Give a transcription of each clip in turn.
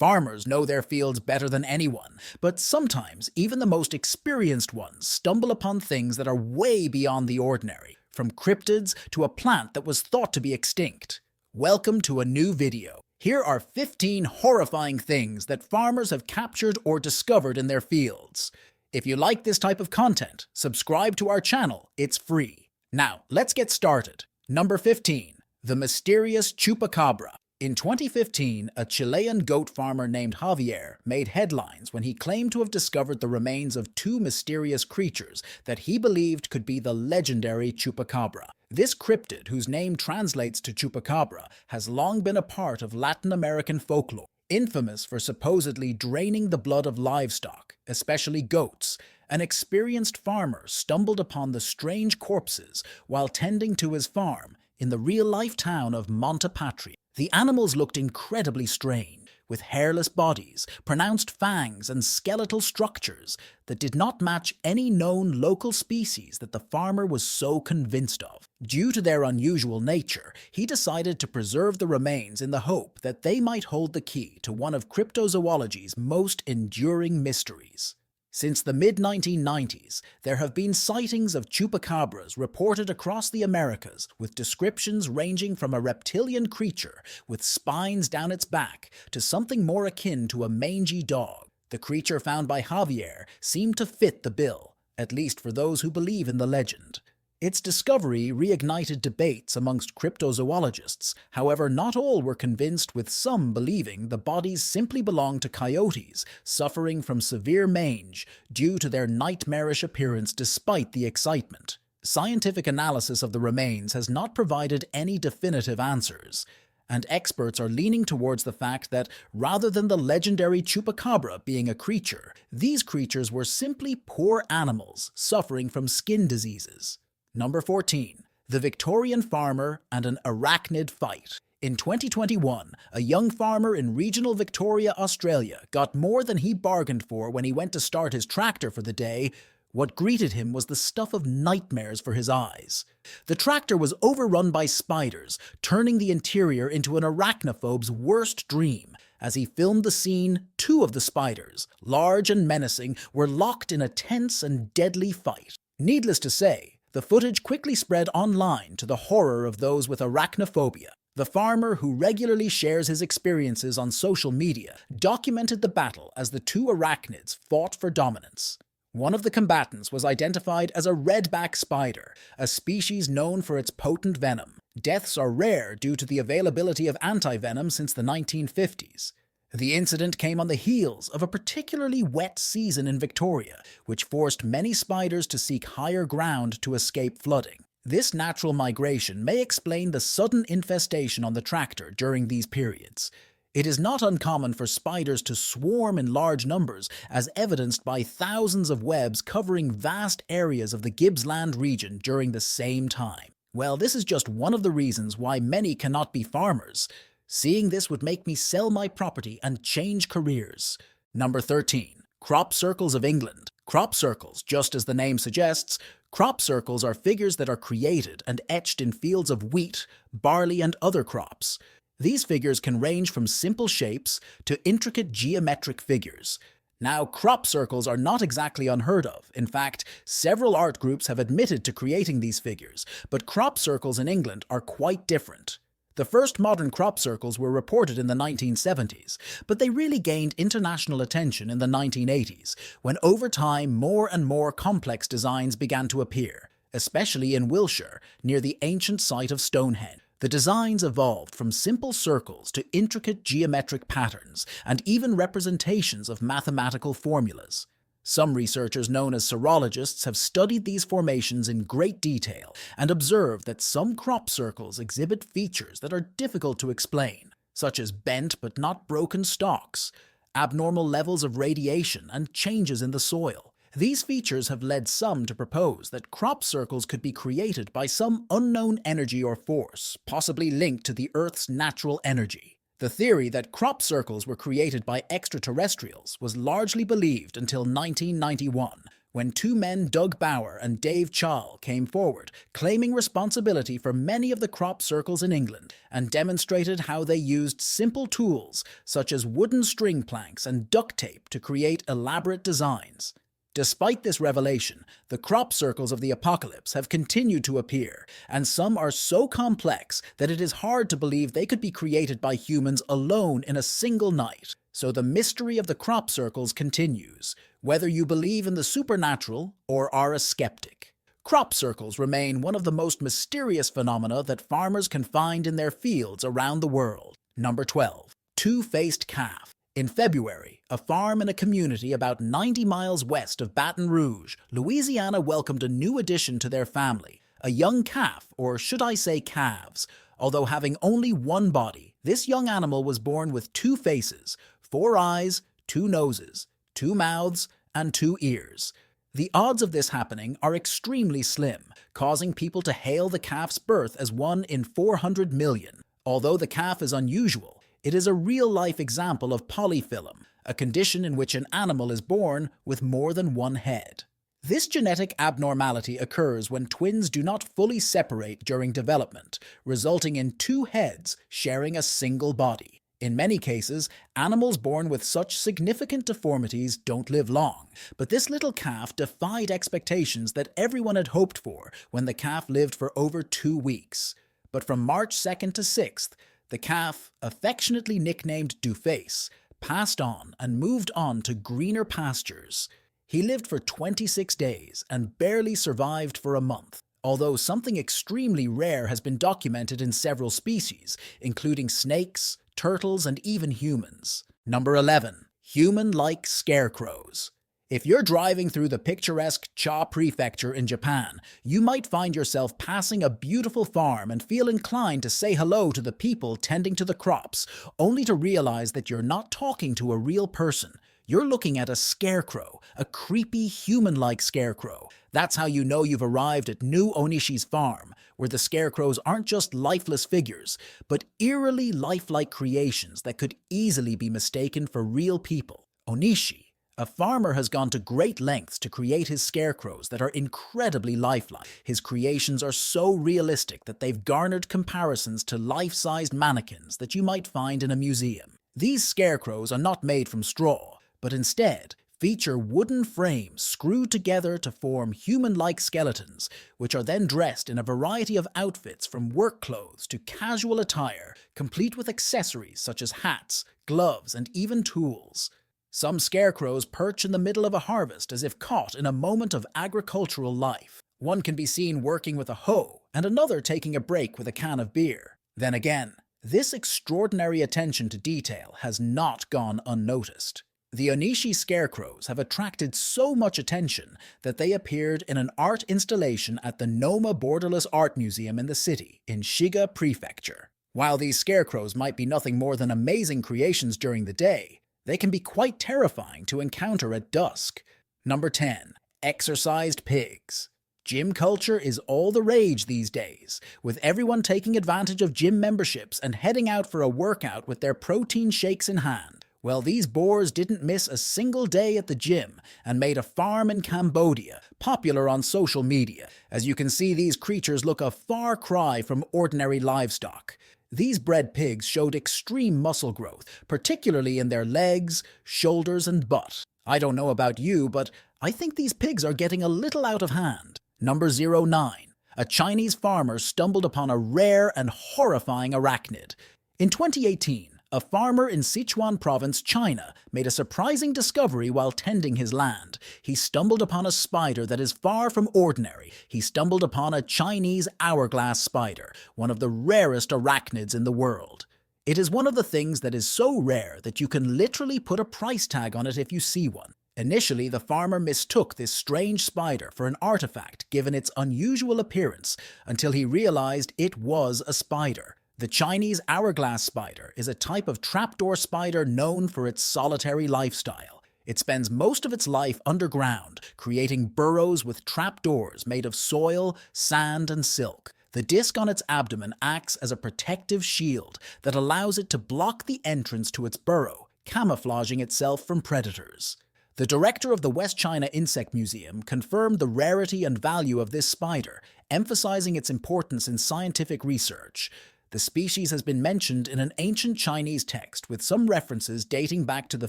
Farmers know their fields better than anyone, but sometimes even the most experienced ones stumble upon things that are way beyond the ordinary, from cryptids to a plant that was thought to be extinct. Welcome to a new video. Here are 15 horrifying things that farmers have captured or discovered in their fields. If you like this type of content, subscribe to our channel. It's free. Now, let's get started. Number 15. The mysterious chupacabra. In 2015, a Chilean goat farmer named Javier made headlines when he claimed to have discovered the remains of two mysterious creatures that he believed could be the legendary chupacabra. This cryptid, whose name translates to chupacabra, has long been a part of Latin American folklore, infamous for supposedly draining the blood of livestock, especially goats. An experienced farmer stumbled upon the strange corpses while tending to his farm in the real-life town of Montepatria. The animals looked incredibly strange, with hairless bodies, pronounced fangs, and skeletal structures that did not match any known local species that the farmer was so convinced of. Due to their unusual nature, he decided to preserve the remains in the hope that they might hold the key to one of cryptozoology's most enduring mysteries. Since the mid-1990s, there have been sightings of chupacabras reported across the Americas, with descriptions ranging from a reptilian creature with spines down its back to something more akin to a mangy dog. The creature found by Javier seemed to fit the bill, at least for those who believe in the legend. Its discovery reignited debates amongst cryptozoologists. However, not all were convinced, with some believing the bodies simply belonged to coyotes suffering from severe mange due to their nightmarish appearance despite the excitement. Scientific analysis of the remains has not provided any definitive answers, and experts are leaning towards the fact that, rather than the legendary chupacabra being a creature, these creatures were simply poor animals suffering from skin diseases. Number 14. The Victorian farmer and an arachnid fight. In 2021, a young farmer in regional Victoria, Australia, got more than he bargained for when he went to start his tractor for the day. What greeted him was the stuff of nightmares for his eyes. The tractor was overrun by spiders, turning the interior into an arachnophobe's worst dream. As he filmed the scene, two of the spiders, large and menacing, were locked in a tense and deadly fight. Needless to say, the footage quickly spread online to the horror of those with arachnophobia. The farmer, who regularly shares his experiences on social media, documented the battle as the two arachnids fought for dominance. One of the combatants was identified as a redback spider, a species known for its potent venom. Deaths are rare due to the availability of antivenom since the 1950s. The incident came on the heels of a particularly wet season in Victoria, which forced many spiders to seek higher ground to escape flooding. This natural migration may explain the sudden infestation on the tractor during these periods. It is not uncommon for spiders to swarm in large numbers, as evidenced by thousands of webs covering vast areas of the Gippsland region during the same time. Well, this is just one of the reasons why many cannot be farmers. Seeing this would make me sell my property and change careers. Number 13. Crop circles of England. Crop circles, just as the name suggests, crop circles are figures that are created and etched in fields of wheat, barley, and other crops. These figures can range from simple shapes to intricate geometric figures. Now, crop circles are not exactly unheard of. In fact, several art groups have admitted to creating these figures, but crop circles in England are quite different. The first modern crop circles were reported in the 1970s, but they really gained international attention in the 1980s, when over time more and more complex designs began to appear, especially in Wiltshire, near the ancient site of Stonehenge. The designs evolved from simple circles to intricate geometric patterns, and even representations of mathematical formulas. Some researchers known as serologists have studied these formations in great detail and observed that some crop circles exhibit features that are difficult to explain, such as bent but not broken stalks, abnormal levels of radiation, and changes in the soil. These features have led some to propose that crop circles could be created by some unknown energy or force, possibly linked to the Earth's natural energy. The theory that crop circles were created by extraterrestrials was largely believed until 1991, when two men, Doug Bauer and Dave Chall, came forward, claiming responsibility for many of the crop circles in England, and demonstrated how they used simple tools such as wooden string planks and duct tape to create elaborate designs. Despite this revelation, the crop circles of the apocalypse have continued to appear, and some are so complex that it is hard to believe they could be created by humans alone in a single night. So the mystery of the crop circles continues, whether you believe in the supernatural or are a skeptic. Crop circles remain one of the most mysterious phenomena that farmers can find in their fields around the world. Number 12. Two-faced calf. In February, a farm in a community about 90 miles west of Baton Rouge, Louisiana welcomed a new addition to their family, a young calf, or should I say calves. Although having only one body, this young animal was born with two faces, 4 eyes, 2 noses, 2 mouths, and 2 ears. The odds of this happening are extremely slim, causing people to hail the calf's birth as 1 in 400 million. Although the calf is unusual, it is a real-life example of polyphyllum, a condition in which an animal is born with more than one head. This genetic abnormality occurs when twins do not fully separate during development, resulting in 2 heads sharing a single body. In many cases, animals born with such significant deformities don't live long, but this little calf defied expectations that everyone had hoped for when the calf lived for over 2 weeks. But from March 2nd to 6th, the calf, affectionately nicknamed Duface, passed on and moved on to greener pastures. He lived for 26 days and barely survived for a month, although something extremely rare has been documented in several species, including snakes, turtles, and even humans. Number 11. Human-like scarecrows. If you're driving through the picturesque Cha Prefecture in Japan, you might find yourself passing a beautiful farm and feel inclined to say hello to the people tending to the crops, only to realize that you're not talking to a real person. You're looking at a scarecrow, a creepy human-like scarecrow. That's how you know you've arrived at New Onishi's farm, where the scarecrows aren't just lifeless figures, but eerily lifelike creations that could easily be mistaken for real people. Onishi, a farmer, has gone to great lengths to create his scarecrows that are incredibly lifelike. His creations are so realistic that they've garnered comparisons to life-sized mannequins that you might find in a museum. These scarecrows are not made from straw, but instead feature wooden frames screwed together to form human-like skeletons, which are then dressed in a variety of outfits from work clothes to casual attire, complete with accessories such as hats, gloves, and even tools. Some scarecrows perch in the middle of a harvest as if caught in a moment of agricultural life. One can be seen working with a hoe, and another taking a break with a can of beer. Then again, this extraordinary attention to detail has not gone unnoticed. The Onishi scarecrows have attracted so much attention that they appeared in an art installation at the Noma Borderless Art Museum in the city, in Shiga Prefecture. While these scarecrows might be nothing more than amazing creations during the day, they can be quite terrifying to encounter at dusk. Number 10. Exercised pigs. Gym culture is all the rage these days, with everyone taking advantage of gym memberships and heading out for a workout with their protein shakes in hand. Well, these boars didn't miss a single day at the gym and made a farm in Cambodia popular on social media. As you can see, these creatures look a far cry from ordinary livestock. These bred pigs showed extreme muscle growth, particularly in their legs, shoulders, and butt. I don't know about you, but I think these pigs are getting a little out of hand. Number 09. A Chinese farmer stumbled upon a rare and horrifying arachnid. In 2018, a farmer in Sichuan province, China, made a surprising discovery while tending his land. He stumbled upon a spider that is far from ordinary. He stumbled upon a Chinese hourglass spider, one of the rarest arachnids in the world. It is one of the things that is so rare that you can literally put a price tag on it if you see one. Initially, the farmer mistook this strange spider for an artifact given its unusual appearance, until he realized it was a spider. The Chinese hourglass spider is a type of trapdoor spider known for its solitary lifestyle. It spends most of its life underground, creating burrows with trapdoors made of soil, sand, and silk. The disc on its abdomen acts as a protective shield that allows it to block the entrance to its burrow, camouflaging itself from predators. The director of the West China Insect Museum confirmed the rarity and value of this spider, emphasizing its importance in scientific research. The species has been mentioned in an ancient Chinese text with some references dating back to the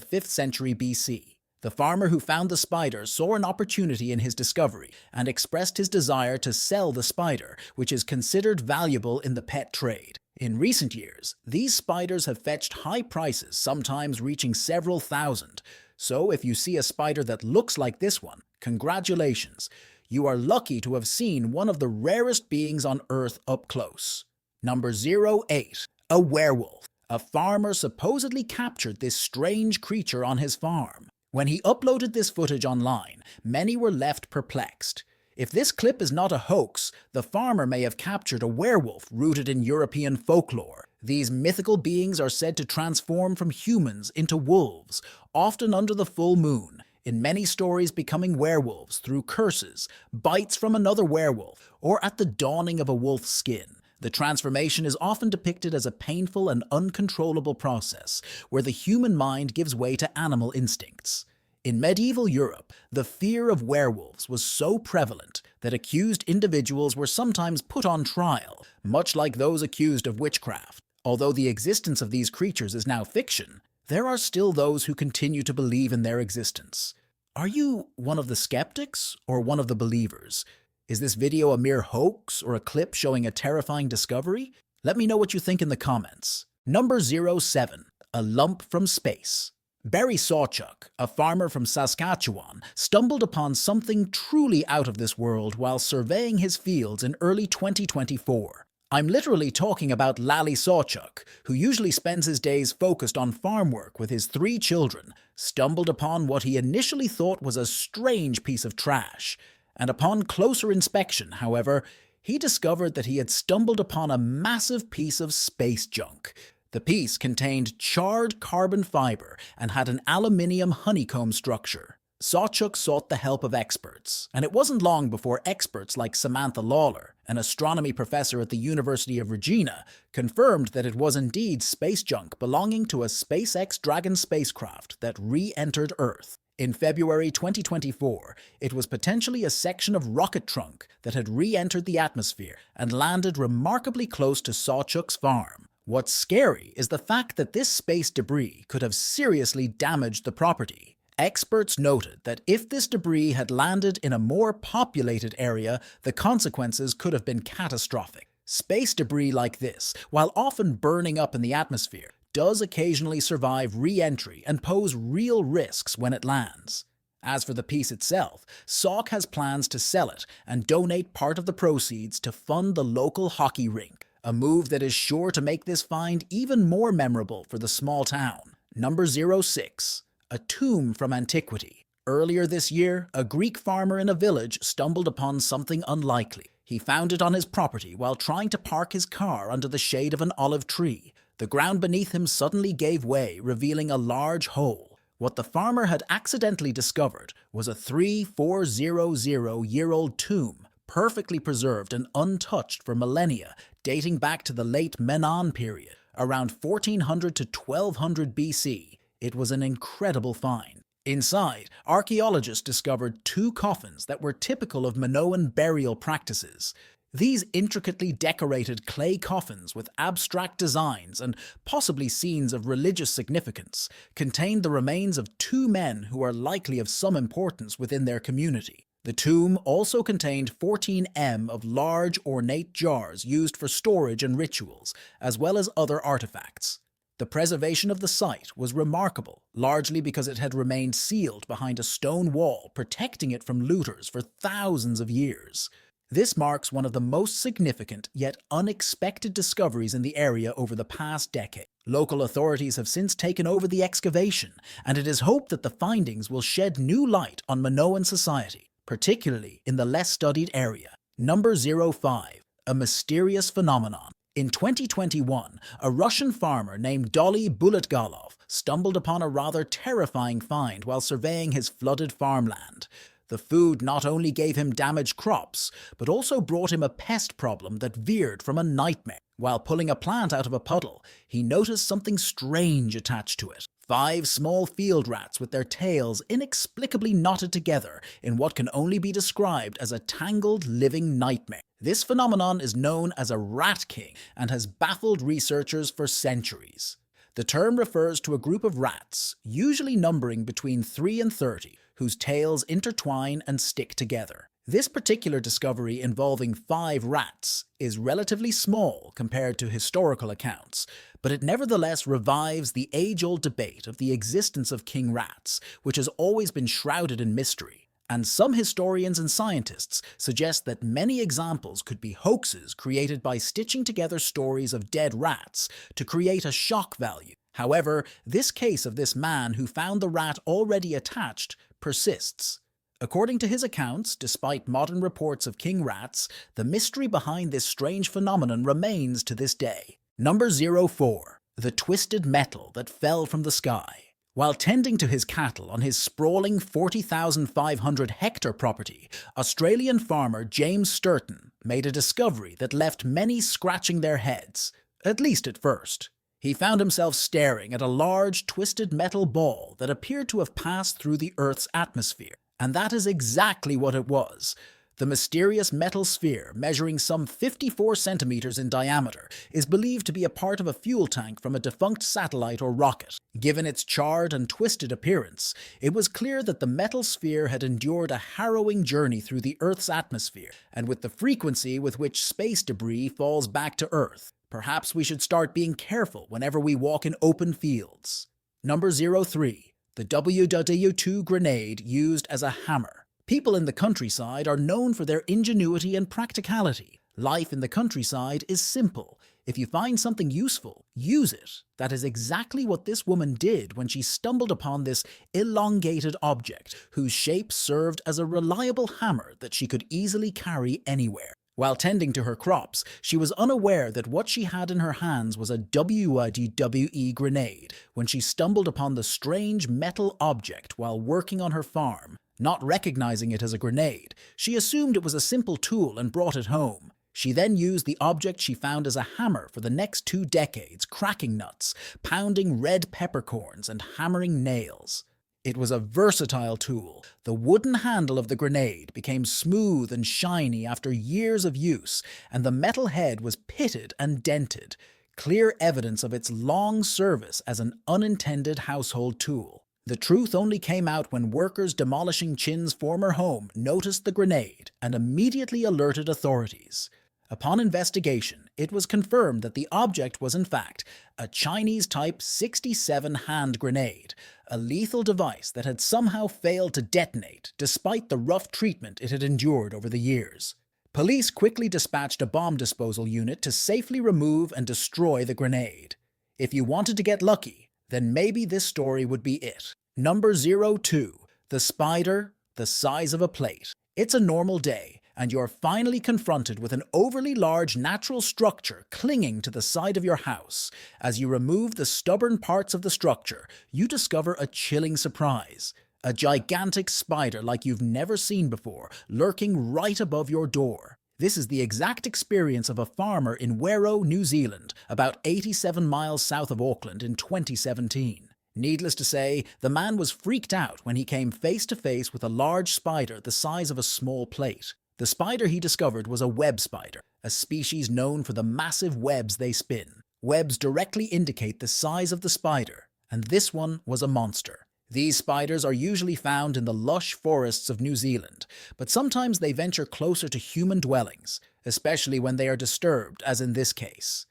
5th century BC. The farmer who found the spider saw an opportunity in his discovery and expressed his desire to sell the spider, which is considered valuable in the pet trade. In recent years, these spiders have fetched high prices, sometimes reaching several thousand. So if you see a spider that looks like this one, congratulations. You are lucky to have seen one of the rarest beings on Earth up close. Number 08. A werewolf. A farmer supposedly captured this strange creature on his farm. When he uploaded this footage online, many were left perplexed. If this clip is not a hoax, the farmer may have captured a werewolf rooted in European folklore. These mythical beings are said to transform from humans into wolves, often under the full moon, in many stories becoming werewolves through curses, bites from another werewolf, or at the donning of a wolf's skin. The transformation is often depicted as a painful and uncontrollable process, where the human mind gives way to animal instincts. In medieval Europe, the fear of werewolves was so prevalent that accused individuals were sometimes put on trial, much like those accused of witchcraft. Although the existence of these creatures is now fiction, there are still those who continue to believe in their existence. Are you one of the skeptics or one of the believers? Is this video a mere hoax or a clip showing a terrifying discovery? Let me know what you think in the comments. Number 07. A lump from space. Barry Sawchuk, a farmer from Saskatchewan, stumbled upon something truly out of this world while surveying his fields in early 2024. I'm literally talking about Lally Sawchuk, who usually spends his days focused on farm work with his 3 children, stumbled upon what he initially thought was a strange piece of trash. And upon closer inspection, however, he discovered that he had stumbled upon a massive piece of space junk. The piece contained charred carbon fiber and had an aluminium honeycomb structure. Sawchuk sought the help of experts, and it wasn't long before experts like Samantha Lawler, an astronomy professor at the University of Regina, confirmed that it was indeed space junk belonging to a SpaceX Dragon spacecraft that re-entered Earth. In February 2024, it was potentially a section of rocket trunk that had re-entered the atmosphere and landed remarkably close to Sawchuk's farm. What's scary is the fact that this space debris could have seriously damaged the property. Experts noted that if this debris had landed in a more populated area, the consequences could have been catastrophic. Space debris like this, while often burning up in the atmosphere, does occasionally survive re-entry and pose real risks when it lands. As for the piece itself, Sauk has plans to sell it and donate part of the proceeds to fund the local hockey rink, a move that is sure to make this find even more memorable for the small town. Number 06. A tomb from antiquity. Earlier this year, a Greek farmer in a village stumbled upon something unlikely. He found it on his property while trying to park his car under the shade of an olive tree. The ground beneath him suddenly gave way, revealing a large hole. What the farmer had accidentally discovered was a 3,400-year-old tomb, perfectly preserved and untouched for millennia, dating back to the late Menon period, around 1400 to 1200 BC. It was an incredible find. Inside, archaeologists discovered 2 coffins that were typical of Minoan burial practices. These intricately decorated clay coffins with abstract designs and possibly scenes of religious significance contained the remains of 2 men who are likely of some importance within their community. The tomb also contained 14 m of large ornate jars used for storage and rituals, as well as other artifacts. The preservation of the site was remarkable, largely because it had remained sealed behind a stone wall, protecting it from looters for thousands of years. This marks one of the most significant yet unexpected discoveries in the area over the past decade. Local authorities have since taken over the excavation, and it is hoped that the findings will shed new light on Minoan society, particularly in the less studied area. Number 05. A mysterious phenomenon. In 2021, a Russian farmer named Dolly Buletgalov stumbled upon a rather terrifying find while surveying his flooded farmland. The food not only gave him damaged crops, but also brought him a pest problem that veered from a nightmare. While pulling a plant out of a puddle, he noticed something strange attached to it. 5 small field rats with their tails inexplicably knotted together in what can only be described as a tangled living nightmare. This phenomenon is known as a rat king and has baffled researchers for centuries. The term refers to a group of rats, usually numbering between 3 and 30, whose tails intertwine and stick together. This particular discovery involving 5 rats is relatively small compared to historical accounts, but it nevertheless revives the age-old debate of the existence of king rats, which has always been shrouded in mystery. And some historians and scientists suggest that many examples could be hoaxes created by stitching together stories of dead rats to create a shock value. However, this case of this man who found the rat already attached persists. According to his accounts, despite modern reports of king rats, the mystery behind this strange phenomenon remains to this day. Number 04. The twisted metal that fell from the sky. While tending to his cattle on his sprawling 40,500-hectare property, Australian farmer James Sturton made a discovery that left many scratching their heads, at least at first. He found himself staring at a large, twisted metal ball that appeared to have passed through the Earth's atmosphere. And that is exactly what it was. The mysterious metal sphere, measuring some 54 centimeters in diameter, is believed to be a part of a fuel tank from a defunct satellite or rocket. Given its charred and twisted appearance, it was clear that the metal sphere had endured a harrowing journey through the Earth's atmosphere, and with the frequency with which space debris falls back to Earth, perhaps we should start being careful whenever we walk in open fields. Number 03. The WW2 grenade used as a hammer. People in the countryside are known for their ingenuity and practicality. Life in the countryside is simple. If you find something useful, use it. That is exactly what this woman did when she stumbled upon this elongated object, whose shape served as a reliable hammer that she could easily carry anywhere. While tending to her crops, she was unaware that what she had in her hands was a WW grenade when she stumbled upon the strange metal object while working on her farm. Not recognizing it as a grenade, she assumed it was a simple tool and brought it home. She then used the object she found as a hammer for the next 2 decades, cracking nuts, pounding red peppercorns, and hammering nails. It was a versatile tool. The wooden handle of the grenade became smooth and shiny after years of use, and the metal head was pitted and dented, clear evidence of its long service as an unintended household tool. The truth only came out when workers demolishing Chin's former home noticed the grenade and immediately alerted authorities. Upon investigation, it was confirmed that the object was in fact a Chinese-type 67 hand grenade, a lethal device that had somehow failed to detonate despite the rough treatment it had endured over the years. Police quickly dispatched a bomb disposal unit to safely remove and destroy the grenade. If you wanted to get lucky, then maybe this story would be it. Number 02. The spider, the size of a plate. It's a normal day, and you're finally confronted with an overly large natural structure clinging to the side of your house. As you remove the stubborn parts of the structure, you discover a chilling surprise. A gigantic spider like you've never seen before, lurking right above your door. This is the exact experience of a farmer in Werro, New Zealand, about 87 miles south of Auckland in 2017. Needless to say, the man was freaked out when he came face to face with a large spider the size of a small plate. The spider he discovered was a web spider, a species known for the massive webs they spin. Webs directly indicate the size of the spider, and this one was a monster. These spiders are usually found in the lush forests of New Zealand, but sometimes they venture closer to human dwellings, especially when they are disturbed, as in this case.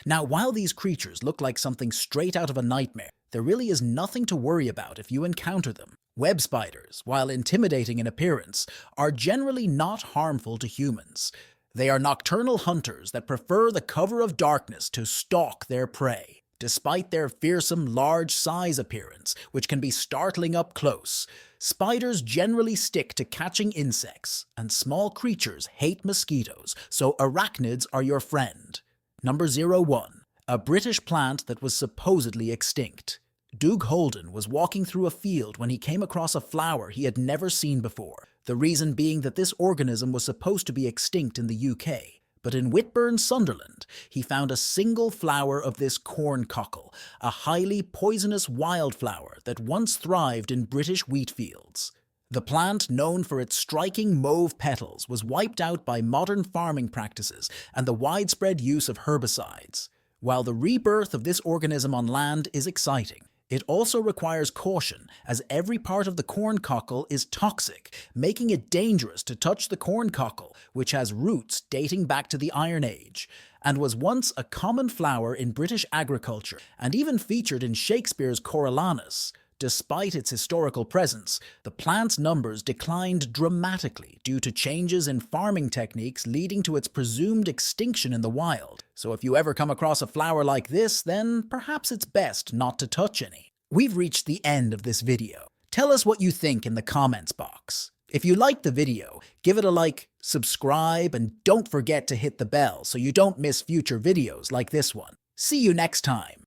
Now, while these creatures look like something straight out of a nightmare, there really is nothing to worry about if you encounter them. Web spiders, while intimidating in appearance, are generally not harmful to humans. They are nocturnal hunters that prefer the cover of darkness to stalk their prey. Despite their fearsome large size appearance, which can be startling up close, spiders generally stick to catching insects, and small creatures hate mosquitoes, so arachnids are your friend. Number 01. A British plant that was supposedly extinct. Doug Holden was walking through a field when he came across a flower he had never seen before, the reason being that this organism was supposed to be extinct in the UK. But in Whitburn, Sunderland, he found a single flower of this corncockle, a highly poisonous wildflower that once thrived in British wheat fields. The plant, known for its striking mauve petals, was wiped out by modern farming practices and the widespread use of herbicides. While the rebirth of this organism on land is exciting, it also requires caution, as every part of the corncockle is toxic, making it dangerous to touch the corncockle, which has roots dating back to the Iron Age, and was once a common flower in British agriculture and even featured in Shakespeare's KORANOS. Despite its historical presence, the plant's numbers declined dramatically due to changes in farming techniques leading to its presumed extinction in the wild. So if you ever come across a flower like this, then perhaps it's best not to touch any. We've reached the end of this video. Tell us what you think in the comments box. If you liked the video, give it a like, subscribe, and don't forget to hit the bell so you don't miss future videos like this one. See you next time.